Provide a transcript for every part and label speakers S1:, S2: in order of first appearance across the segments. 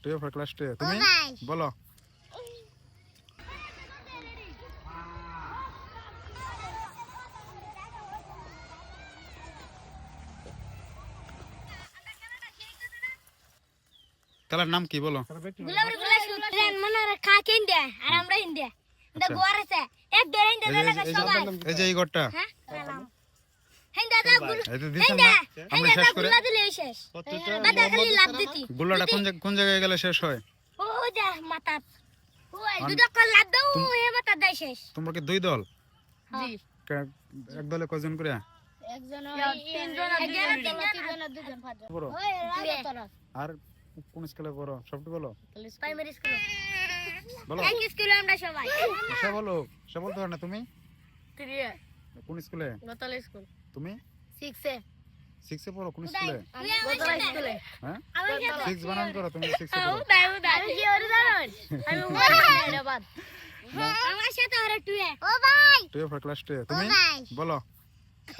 S1: টুয়ে for class 2 তুমি বলো তার নাম কি বলো
S2: গুলাবর ক্লাস ট্রেন মনে খা কেন্ডে আর আমরা ইন্ডিয়া দা গোয়ার আছে এক ধরে ইন্ডিয়া লাগা সবাই
S1: এই যে এই ঘরটা
S2: হ্যাঁ হেন্দা দা গুল
S1: এই তো দিছেন না আমরা শেষ করে
S2: গুলা দিলে শেষ দাদা খালি লাভ দিতি
S1: গুলাটা কোন জায়গায় গেলে শেষ হয়
S2: ও যা মাথা ওই দুটো কল লাভ দাও এ মাথা দেয় শেষ
S1: তোমরা কি দুই দল
S2: জি
S1: এক দলে কয়জন করে
S2: একজন তিনজন তিনজন দুজন পাঁচজন
S1: বড়
S2: ওই রাজতরা
S1: আর কোন স্কুলে পড়ো সবটি বলো
S2: প্রাইমারি স্কুল
S1: বলো
S2: এক স্কুলে আমরা সবাই
S1: সে বলো সে বলতে পারো না তুমি
S2: 3
S1: কোন স্কুলে
S2: গোতাল স্কুল
S1: তুমি
S2: 6 এ
S1: 6 এ পড়ো কোন স্কুলে
S2: গোতাল স্কুলে
S1: হ্যাঁ 6 বানান করো তুমি 6 এ পড়ো
S2: আমি কি ওরে জানেন আমি হায়দ্রাবাদ আমার সাথে আর টুয়ে ও ভাই
S1: টুয়ে ফর ক্লাস 2 তুমি বলো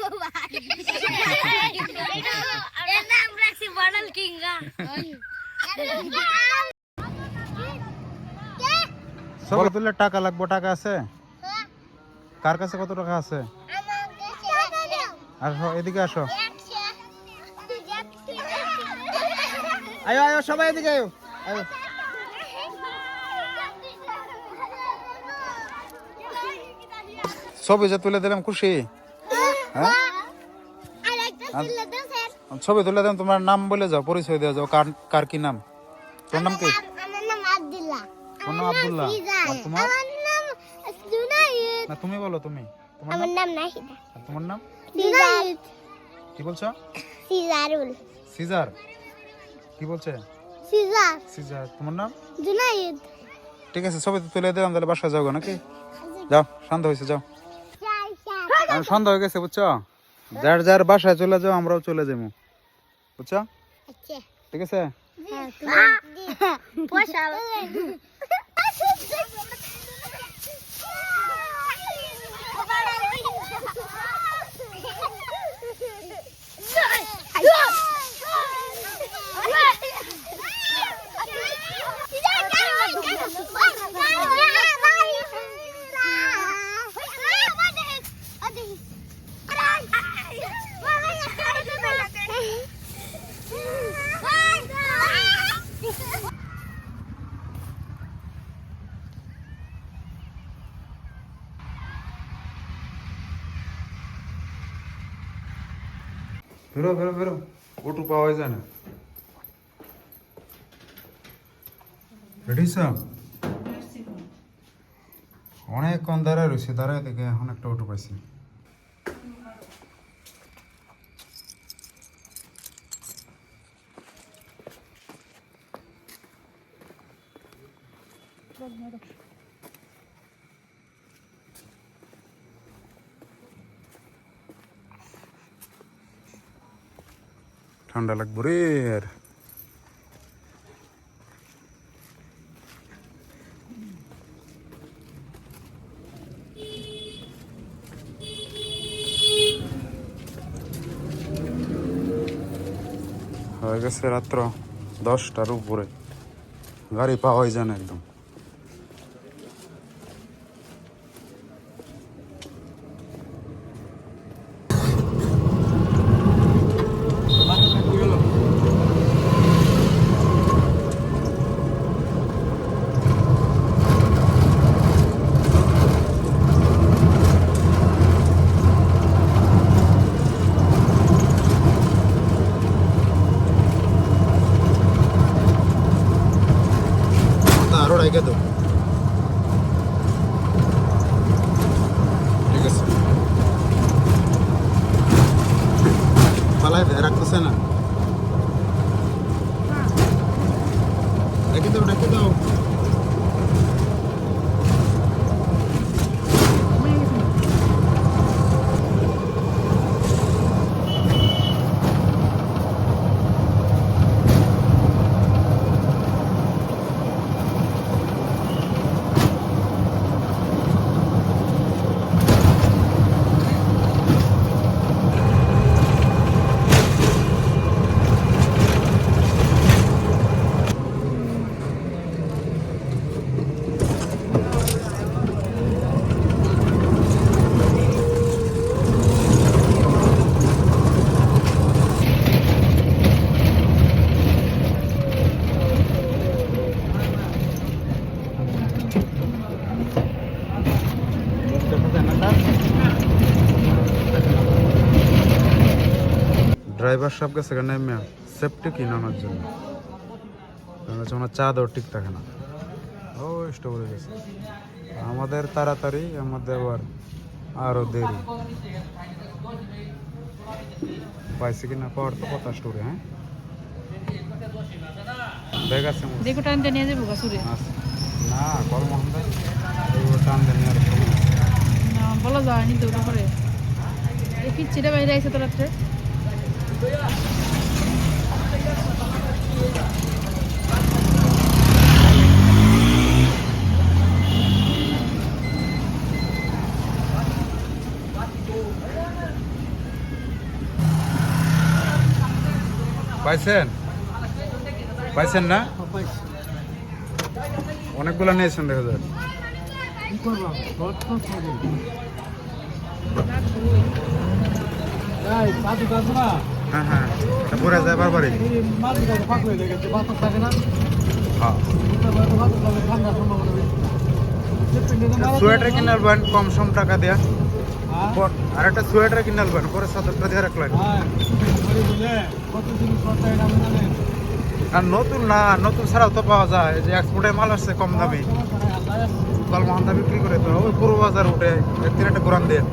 S2: ও ভাই এর নাম রাখছি বডল কিংগা
S1: সব তুলে টাকা লাগবে টাকা আছে কার কাছে কত টাকা আছে আর এদিকে আসো আয়ো আয়ো সবাই এদিকে আয়ো আয়ো ছবি যে তুলে দিলাম খুশি হ্যাঁ ছবি তুলে দিলাম তোমার নাম বলে যাও পরিচয় দিয়ে যাও কার কি নাম তোর নাম কি
S2: আমার নাম আব্দুল্লাহ
S1: তোমার নাম আব্দুল্লাহ আর তোমার
S2: আমার নাম জুনাইদ
S1: না তুমি বলো তুমি তোমার
S2: আমার
S1: নাম
S2: নাম নাহিদা
S1: আর তোমার নাম
S2: জুনাইদ
S1: কি বলছো
S2: সিজারুল
S1: সিজার কি বলছে
S2: সিজার
S1: সিজার তোমার নাম
S2: জুনাইদ
S1: ঠিক আছে ছবি তো তুলে দিলাম তাহলে বাসায় যাও গো নাকি যাও সন্ধ্যা হয়েছে যাও সন্ধ্যা হয়ে গেছে বুঝছো যার যার বাসায় চলে যাও আমরাও চলে যাবো বুঝছো
S2: আচ্ছা
S1: ঠিক আছে
S2: হ্যাঁ তুমি পয়সা
S1: বেরো বেরো বেরো অটো পাওয়া যায় না রেডি স্যার অনেকক্ষণ দাঁড়ায় রয়েছে দাঁড়ায় দেখে এখন একটা অটো পাইছি ঠান্ডা লাগবো রে আর হয়ে গেছে রাত্র 10টার উপরে গাড়ি পাওয়াই যায় না একদম আরো রেখে দাও ঠিক আছে পালাই রাখতেছে না রেখে দাও ড্রাইভার সাহেব গেছে কেন নেমে সেফটি কিনে আনার জন্য, কারণ হচ্ছে ওনার চা দেওয়ার ঠিক থাকে না। ও স্টোভ হয়ে গেছে, আমাদের তাড়াতাড়ি, আমাদের আবার আরও দেরি। পাইছে কিনা পাওয়ার তো কথা স্টোরে। হ্যাঁ ব্যাগ আছে
S3: দেখো টানতে নিয়ে যাবো গাছুরে
S1: না, কল মহান্দা টান দেন আর
S3: না বলা যায়নি তো ওটা করে এই পিচ্ছিটা বাইরে আইসে তো রাত্রে
S1: পাইছেন? পাইছেন না? অনেকগুলো নিয়েছেন দেখা যায়। হ্যাঁ হ্যাঁ, পরে যায় বারবারই। সোয়েটার কিনে আনবেন কম সম টাকা দেয়া, আর একটা সোয়েটার কিনে আনবেন, পরে ৭০ টাকা দিয়ে রাখলেন। আর নতুন না, নতুন ছাড়াও তো পাওয়া যায়, যে এক্সপোর্টের মাল আসছে কম দামে, কল মহান্দা বিক্রি করে তো ওই পুরো বাজার উঠে একদিন একটা কোরআন দেন,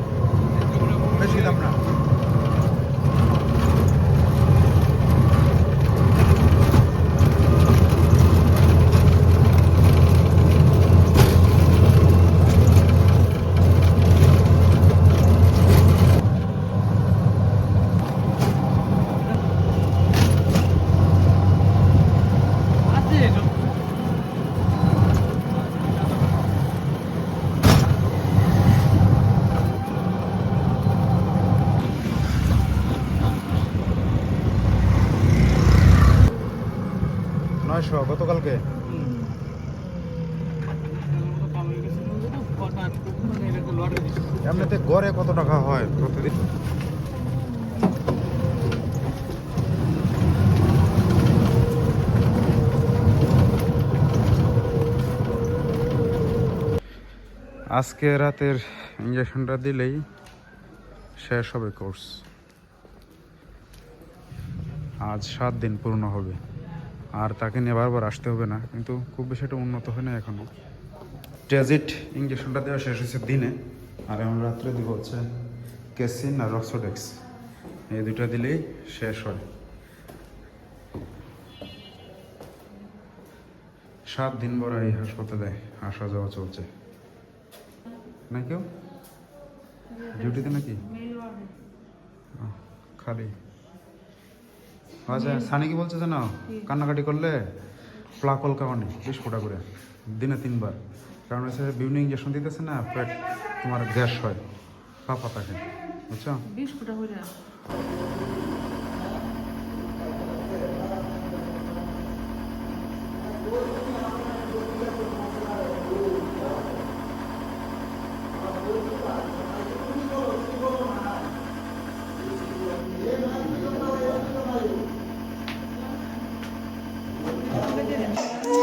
S1: বেশি দাম না। গতকালকে এমনিতে গড়ে কত টাকা হয় প্রতিদিন? আজকে রাতের ইঞ্জেকশনটা দিলেই শেষ হবে কোর্স। আজ 7 দিন পূর্ণ হবে, আর তাকে নিয়ে বারবার আসতে হবে না, কিন্তু খুব বেশি একটা উন্নত হয় না এখনো। ট্যাজিট ইঞ্জেকশনটা দেওয়া শেষ হয়েছে দিনে, আর এখন রাত্রে দিব হচ্ছে কেসিন আর রক্সোডেক্স, এই দুটা দিলেই শেষ হয়। 7 দিন পর এই হাসপাতালে আসা যাওয়া চলছে। না কেউ ডিউটিতে নাকি? খালি আচ্ছা, সানি কি বলছে জানো, কান্নাকাটি করলে প্লাকল খাওয়ানি 20 ফোঁটা করে দিনে 3 বার, কারণ হচ্ছে বিভিন্ন ইঞ্জেকশন দিতেছে না, পেট তোমার গ্যাস হয়, ফাঁপা থাকে, বুঝছো?
S3: 20 ফুটা করে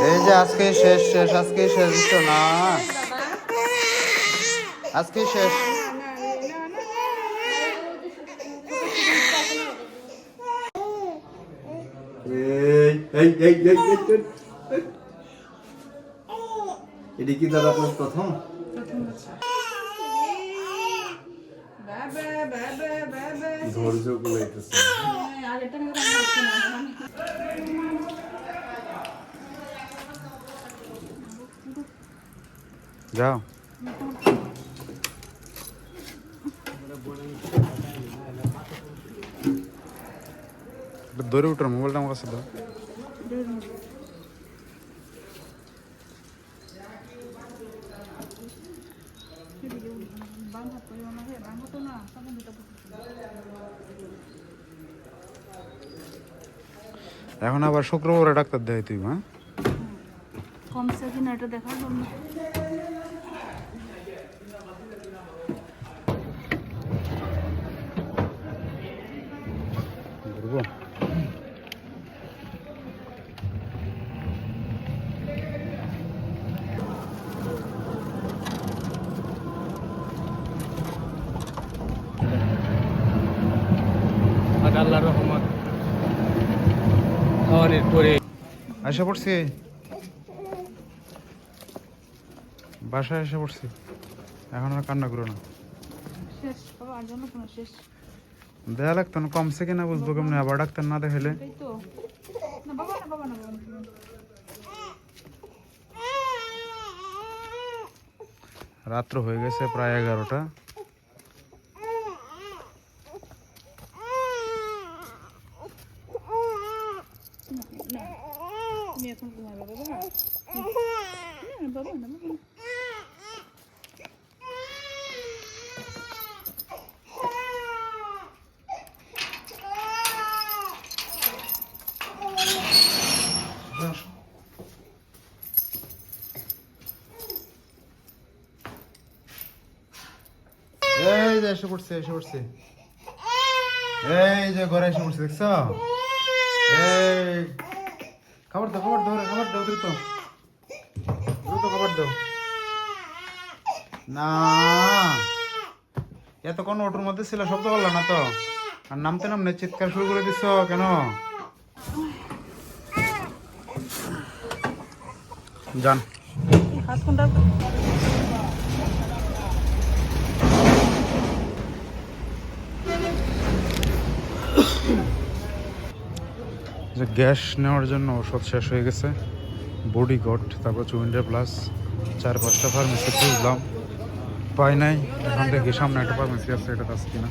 S1: এই যে আজকে শেষ, আজকে শেষ, বুঝছো না? আজকে শেষ।
S4: এটা কি দাদা আপনার প্রথম? ধৈর্য কুলাইতেছে।
S1: যাও ধরে উঠার মোবাইলটা আমার কাছে দাও। এখন আবার শুক্রবারে ডাক্তার দেয় তুই? হ্যাঁ,
S3: কমছে কিনা এটা দেখার জন্য।
S5: রহমত আল্লাহর রহমত খাওয়ানোর পরে
S1: এসে পড়ছি, বাসায় এসে পড়ছি। এখন আর কান্না করো না।
S3: শেষ বাবা, আর জন্য কোনো শেষ।
S1: দেয়া লাগতো না, কমছে কিনা বুঝবো কেমনি, আবার ডাক্তার না দেখাইলে।
S3: এই তো না বাবা, না বাবা, না বাবা।
S1: রাত্র হয়ে গেছে প্রায় 11টা।
S3: তুমি এখন ঘুমাবে বাবা। না বাবা, না বাবা।
S1: এই যে এসে পড়ছে, এসে পড়ছে। এই যে ঘরে এসে পড়ছে, দেখছো? এই খাবার দাও, খাবার দাও, খাবার দাও, দ্রুত দ্রুত খাবার দাও। না এতক্ষণ ওটার মধ্যে ছিল, শব্দ করলো না তো, আর নামতে নামনে চিৎকার শুরু করে দিচ্ছ কেন? যান।
S3: হাত কোনটা?
S1: যে গ্যাস নেওয়ার জন্য ওষুধ শেষ হয়ে গেছে, বডি গট, তারপর 20+ 4-5টা ফার্মেসি খুঁজলাম, পাই নাই। এখন দেখি সামনে একটা ফার্মেসি আছে, এটা আছে কিনা।